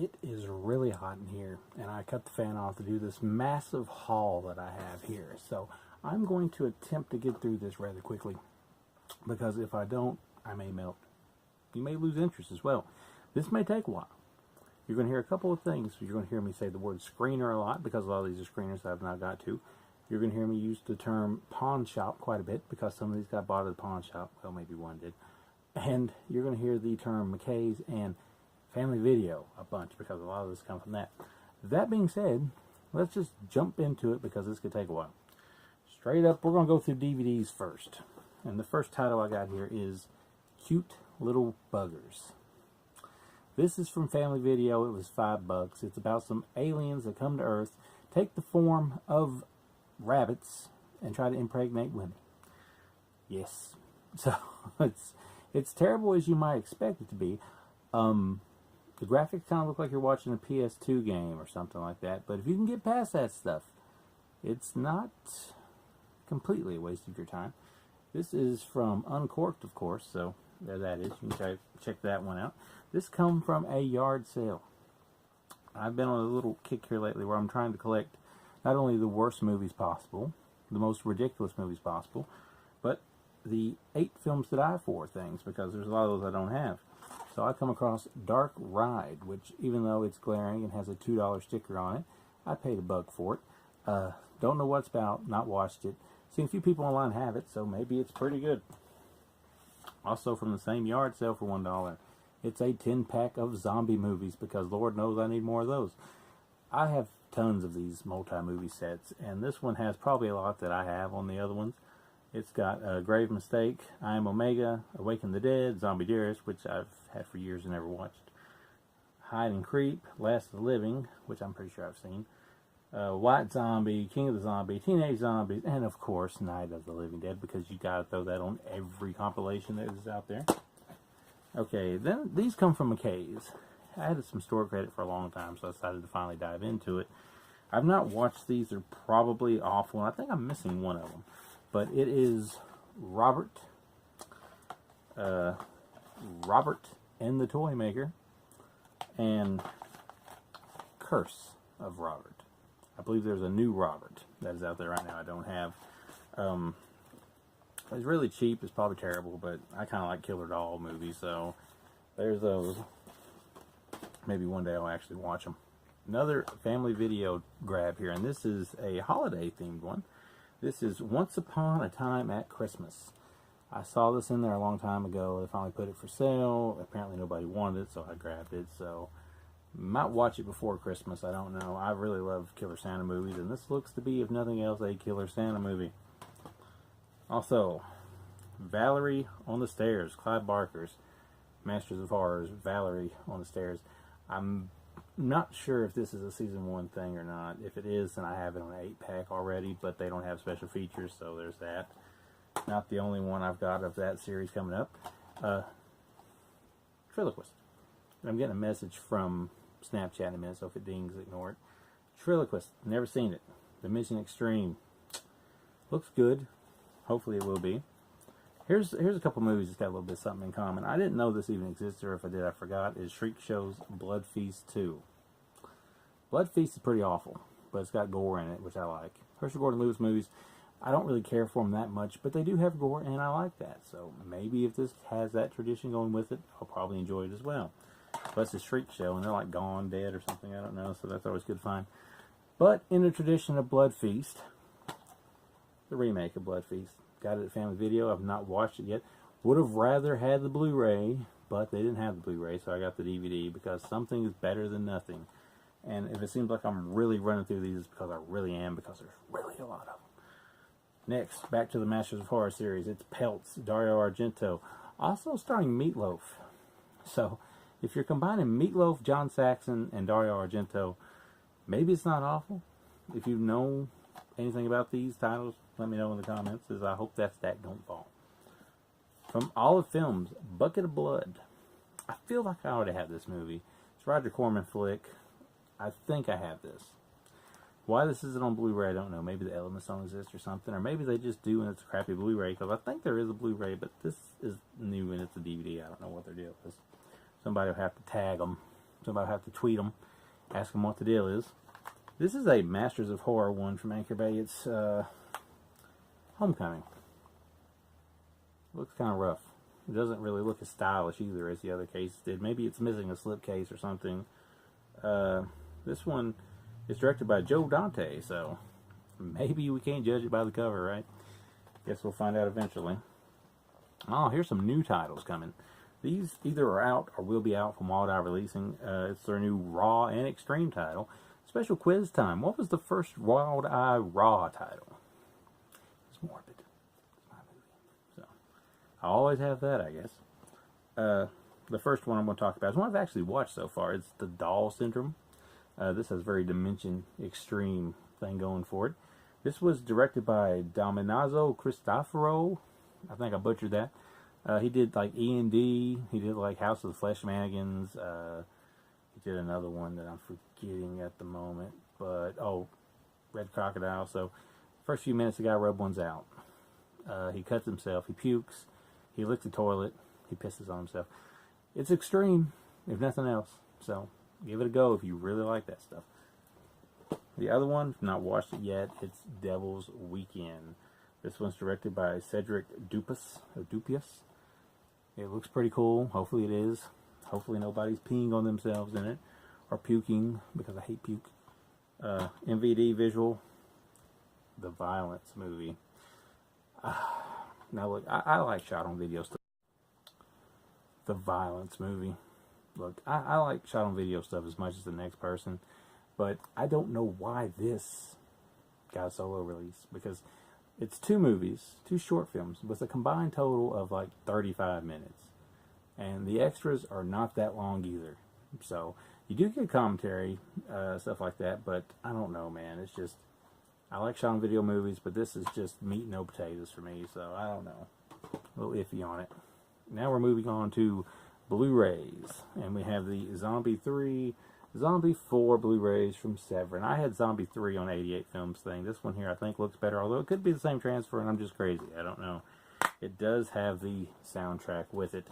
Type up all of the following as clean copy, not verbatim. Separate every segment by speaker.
Speaker 1: It is really hot in here, and I cut the fan off to do this massive haul that I have here. So I'm going to attempt to get through this rather quickly, because if I don't, I may melt. You may lose interest as well. This may take a while. You're going to hear a couple of things. You're going to hear me say the word screener a lot, because a lot of these are screeners I've not got to. You're going to hear me use the term pawn shop quite a bit, because some of these got bought at the pawn shop. Well, maybe one did. And you're going to hear the term McKay's and family video a bunch, because a lot of this comes from that. That being said, let's just jump into it, because this could take a while. Straight up, we're going to go through DVDs first. And the first title I got here is Cute Little Buggers. This is from Family Video. It was $5. It's about some aliens that come to Earth, take the form of rabbits, and try to impregnate women. Yes. So, it's terrible as you might expect it to be. The graphics kind of look like you're watching a PS2 game or something like that. But if you can get past that stuff, it's not completely a waste of your time. This is from Uncorked, of course, so there that is. You can check that one out. This comes from a yard sale. I've been on a little kick here lately where I'm trying to collect not only the worst movies possible, the most ridiculous movies possible, but the 8 films that I for things, because there's a lot of those I don't have. So I come across Dark Ride, which, even though it's glaring and has a $2 sticker on it, I paid $1 for it. Don't know what it's about, not watched it. Seen a few people online have it, so maybe it's pretty good. Also from the same yard sale for $1. It's a 10-pack of zombie movies, because Lord knows I need more of those. I have tons of these multi-movie sets, and this one has probably a lot that I have on the other ones. It's got Grave Mistake, I Am Omega, Awaken the Dead, Zombie Dearest, which I've had for years and never watched, Hide and Creep, Last of the Living, which I'm pretty sure I've seen, White Zombie, King of the Zombie, Teenage Zombies, and of course Night of the Living Dead, because you gotta throw that on every compilation that is out there. Okay, then these come from McKay's. I had some store credit for a long time, so I decided to finally dive into it. I've not watched these. They're probably awful, and I think I'm missing one of them. But it is Robert and the Toy Maker, and Curse of Robert. I believe there's a new Robert that is out there right now I don't have. It's really cheap. It's probably terrible, but I kind of like Killer Doll movies, so there's those. Maybe one day I'll actually watch them. Another Family Video grab here, and this is a holiday-themed one. This is Once Upon a Time at Christmas. I saw this in there a long time ago. They finally put it for sale. Apparently nobody wanted it, so I grabbed it. So, might watch it before Christmas. I don't know. I really love Killer Santa movies, and this looks to be, if nothing else, a Killer Santa movie. Also, Valerie on the Stairs. Clive Barker's Masters of Horrors. Valerie on the Stairs. I'm not sure if this is a season 1 thing or not. If it is, then I have it on an 8-pack already, but they don't have special features, so there's that. Not the only one I've got of that series coming up. Triloquist. I'm getting a message from Snapchat in a minute, so if it dings, ignore it. Triloquist. Never seen it. Dimension Extreme. Looks good. Hopefully it will be. Here's a couple movies that's got a little bit of something in common. I didn't know this even existed, or if I did, I forgot. Is Shriek Show's Blood Feast 2. Blood Feast is pretty awful, but it's got gore in it, which I like. Herschel Gordon Lewis movies, I don't really care for them that much, but they do have gore, and I like that. So maybe if this has that tradition going with it, I'll probably enjoy it as well. Plus it's Shriek Show, and they're like gone, dead, or something, I don't know, so that's always good to find. But in the tradition of Blood Feast, the remake of Blood Feast, got it at Family Video. I've not watched it yet. Would have rather had the Blu-ray, but they didn't have the Blu-ray, so I got the DVD, because something is better than nothing. And if it seems like I'm really running through these, it's because I really am, because there's really a lot of them. Next, back to the Masters of Horror series. It's Pelts, Dario Argento. Also starring Meatloaf. So, if you're combining Meatloaf, John Saxon, and Dario Argento, maybe it's not awful. If you know anything about these titles, let me know in the comments, as I hope that's that don't fall. From Olive Films, Bucket of Blood. I feel like I already have this movie. It's a Roger Corman flick. I think I have this. Why this isn't on Blu-ray, I don't know. Maybe the elements don't exist or something. Or maybe they just do and it's a crappy Blu-ray. Because I think there is a Blu-ray, but this is new and it's a DVD. I don't know what their deal is. Somebody will have to tag them Somebody will have to tweet them, ask them what the deal is. This is a Masters of Horror one from Anchor Bay. It's Homecoming. Looks kind of rough. It doesn't really look as stylish either as the other cases did. Maybe it's missing a slipcase or something. This one is directed by Joe Dante, so maybe we can't judge it by the cover, right? Guess we'll find out eventually. Oh, here's some new titles coming. These either are out or will be out from Wild Eye Releasing. It's their new Raw and Extreme title. Special quiz time. What was the first Wild Eye Raw title? It's Morbid. It's my movie. So, I always have that, I guess. The first one I'm going to talk about is one I've actually watched so far. It's the Doll Syndrome. This has very Dimension Extreme thing going for it. This was directed by Dominazzo Cristoforo. I think I butchered that. He did like E&D. He did like House of the Flesh Mannequins. He did another one that I'm forgetting at the moment. But, oh, Red Crocodile. So, first few minutes, the guy rubbed ones out. He cuts himself. He pukes. He licks the toilet. He pisses on himself. It's extreme, if nothing else. So, give it a go if you really like that stuff. The other one, not watched it yet, it's Devil's Weekend. This one's directed by Cedric Dupuis. It looks pretty cool. Hopefully it is. Hopefully nobody's peeing on themselves in it. Or puking, because I hate puke. MVD visual. The Violence movie. Now look, I like shot on video stuff. The Violence movie. Look, I like shot on video stuff as much as the next person. But I don't know why this got a solo release. Because it's 2 movies, 2 short films, with a combined total of like 35 minutes. And the extras are not that long either. So, you do get commentary, stuff like that, but I don't know, man. It's just, I like shot on video movies, but this is just meat and no potatoes for me, so I don't know. A little iffy on it. Now we're moving on to Blu-rays. And we have the Zombie 3, Zombie 4 Blu-rays from Severin. I had Zombie 3 on 88 Films thing. This one here I think looks better, although it could be the same transfer and I'm just crazy. I don't know. It does have the soundtrack with it.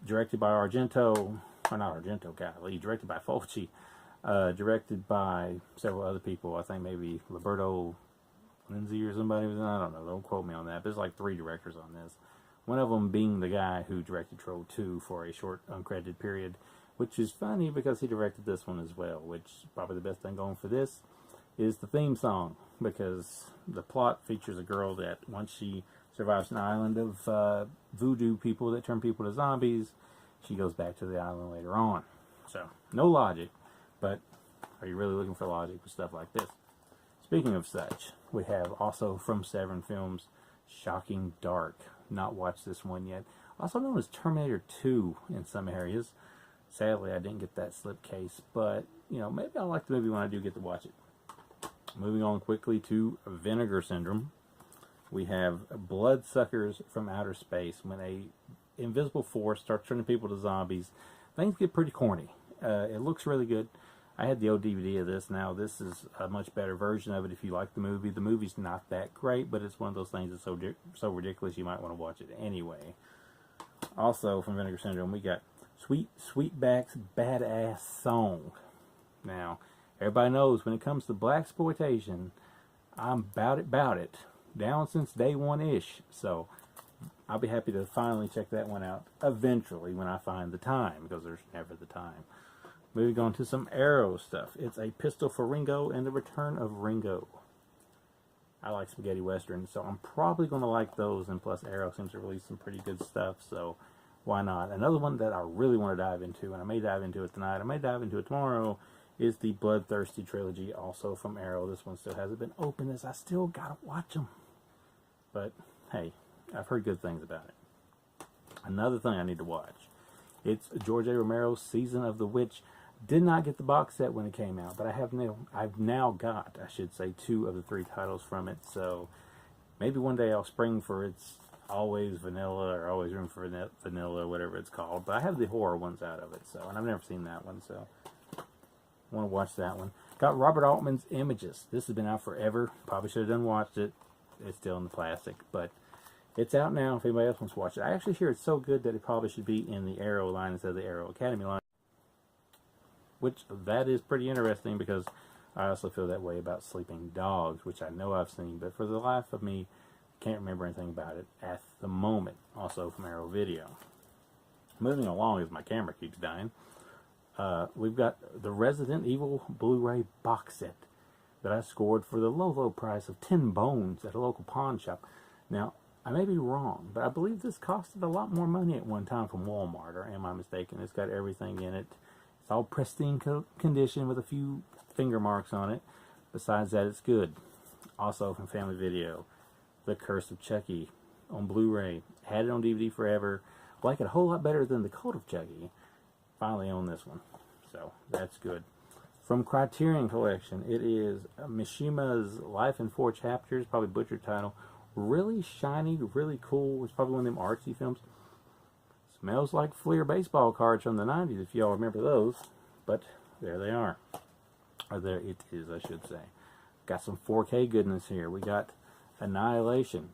Speaker 1: Directed by Argento, or not Argento, golly, directed by Fulci. Directed by several other people. I think maybe Roberto Lindsay or somebody was in. I don't know. Don't quote me on that. But there's like 3 directors on this. One of them being the guy who directed Troll 2 for a short uncredited period. Which is funny because he directed this one as well. Which, probably the best thing going for this is the theme song. Because the plot features a girl that once she survives an island of voodoo people that turn people to zombies, she goes back to the island later on. So, no logic. But, are you really looking for logic with stuff like this? Speaking of such, we have also from Severin Films, Shocking Dark. Not watched this one yet. Also known as Terminator 2 in some areas. Sadly, I didn't get that slipcase, but, you know, maybe I'll like the movie when I do get to watch it. Moving on quickly to Vinegar Syndrome. We have Bloodsuckers from Outer Space. When a invisible force starts turning people to zombies, things get pretty corny. It looks really good. I had the old DVD of this. Now, this is a much better version of it if you like the movie. The movie's not that great, but it's one of those things that's so ridiculous you might want to watch it anyway. Also, from Vinegar Syndrome, we got Sweetback's Badass Song. Now, everybody knows when it comes to blaxploitation, I'm about it. Down since day 1-ish. So, I'll be happy to finally check that one out eventually when I find the time, because there's never the time. Moving on to some Arrow stuff. It's A Pistol for Ringo and The Return of Ringo. I like spaghetti westerns, so I'm probably going to like those, and plus Arrow seems to release some pretty good stuff, so why not? Another one that I really want to dive into, and I may dive into it tonight, I may dive into it tomorrow, is the Bloodthirsty trilogy, also from Arrow. This one still hasn't been opened, as I still gotta watch them. But, hey, I've heard good things about it. Another thing I need to watch. It's George A. Romero's Season of the Witch. Did not get the box set when it came out, but I've now got, I should say, 2 of the 3 titles from it, so maybe one day I'll spring for It's Always Vanilla, or Always Room for Vanilla, or whatever it's called, but I have the horror ones out of it, so, and I've never seen that one, so I want to watch that one. Got Robert Altman's Images. This has been out forever. Probably should have done watched it. It's still in the plastic, but it's out now if anybody else wants to watch it. I actually hear it's so good that it probably should be in the Arrow line instead of the Arrow Academy line. which that is pretty interesting because I also feel that way about Sleeping Dogs, which I know I've seen, but for the life of me, can't remember anything about it at the moment. Also from Arrow Video. Moving along as my camera keeps dying, we've got the Resident Evil Blu-ray box set that I scored for the low price of 10 bones at a local pawn shop. Now, I may be wrong, but I believe this costed a lot more money at one time from Walmart, or am I mistaken? It's got everything in it. It's all pristine condition with a few finger marks on it. Besides that, it's good. Also from Family Video, The Curse of Chucky on Blu-ray. Had it on DVD forever. Like it a whole lot better than The Cult of Chucky. Finally own this one. So, that's good. From Criterion Collection, it is Mishima's Life in 4 Chapters, probably butchered title. Really shiny, really cool. It's probably one of them artsy films. Smells like Fleer baseball cards from the 90s, if y'all remember those. But there they are. Or there it is, I should say. Got some 4K goodness here. We got Annihilation.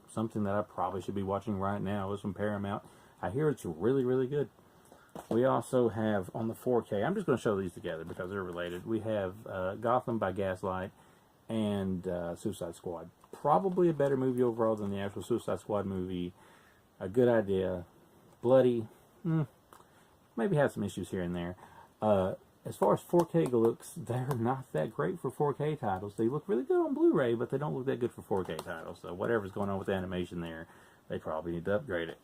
Speaker 1: Something that I probably should be watching right now. It's from Paramount. I hear it's really, really good. We also have on the 4K, I'm just going to show these together because they're related. We have Gotham by Gaslight and Suicide Squad. Probably a better movie overall than the actual Suicide Squad movie. A good idea. Bloody. Maybe have some issues here and there. As far as 4K looks, they're not that great for 4K titles. They look really good on Blu-ray, but they don't look that good for 4K titles. So whatever's going on with the animation there, they probably need to upgrade it.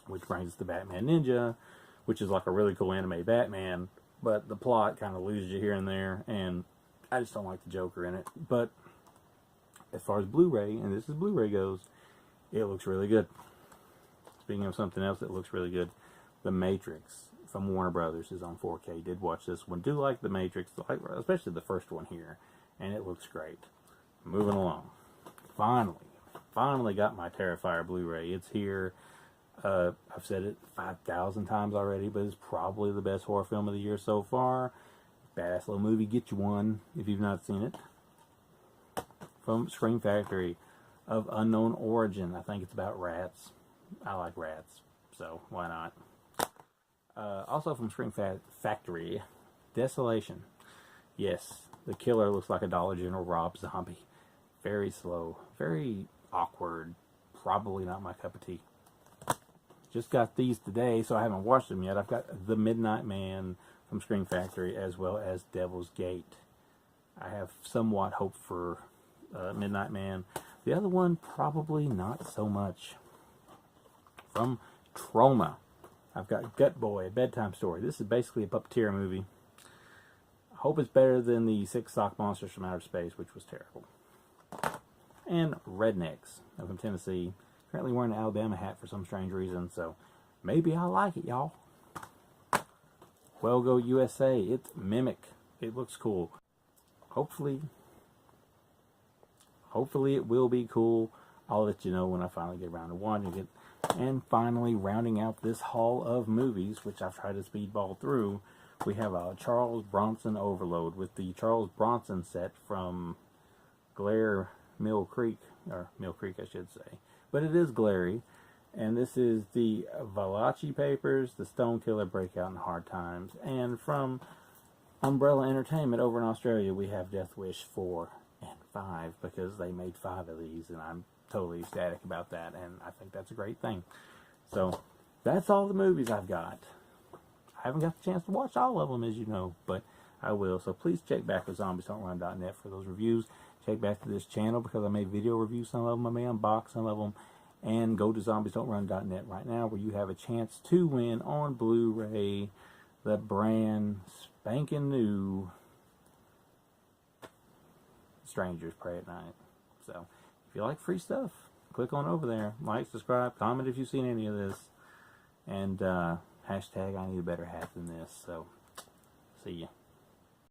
Speaker 1: Which brings us to Batman Ninja, which is like a really cool anime Batman, but the plot kind of loses you here and there, and I just don't like the Joker in it. But as far as Blu-ray, and this is Blu-ray goes, it looks really good. Speaking of something else that looks really good, The Matrix from Warner Brothers is on 4K. Did watch this one. Do like The Matrix, especially the first one here, and it looks great. Moving along. Finally got my Terrifier Blu-ray. It's here. I've said it 5,000 times already, but it's probably the best horror film of the year so far. Badass little movie. Get you one if you've not seen it. From Scream Factory, of unknown origin. I think it's about rats. I like rats, so why not? Also from Scream Factory, Desolation. Yes, the killer looks like a Dollar General Rob Zombie. Very slow, very awkward. Probably not my cup of tea. Just got these today, so I haven't watched them yet. I've got The Midnight Man from Scream Factory, as well as Devil's Gate. I have somewhat hope for Midnight Man. The other one, probably not so much. From Troma, I've got Gut Boy, a bedtime story. This is basically a puppeteer movie. I hope it's better than the 6 Sock Monsters from Outer Space, which was terrible. And Rednecks. I'm from Tennessee. Currently wearing an Alabama hat for some strange reason, so maybe I like it, y'all. Well Go USA. It's Mimic. It looks cool. Hopefully it will be cool. I'll let you know when I finally get around to watching it. And finally, rounding out this haul of movies, which I've tried to speedball through, we have a Charles Bronson Overload with the Charles Bronson set from Mill Creek, I should say. But it is glary. And this is the Valachi Papers, The Stone Killer Breakout in Hard Times. And from Umbrella Entertainment over in Australia, we have Death Wish 4 and 5, because they made 5 of these, and I'm totally ecstatic about that, and I think that's a great thing. So, that's all the movies I've got. I haven't got the chance to watch all of them, as you know, but I will. So please check back with ZombiesDon'tRun.net for those reviews. Check back to this channel because I may video review some of them. I may unbox some of them. And go to ZombiesDon'tRun.net right now, where you have a chance to win on Blu-ray the brand spanking new Strangers Pray at Night. So, if you like free stuff, click on over there. Like, subscribe, comment if you've seen any of this. And hashtag I need a better hat than this. So, see ya.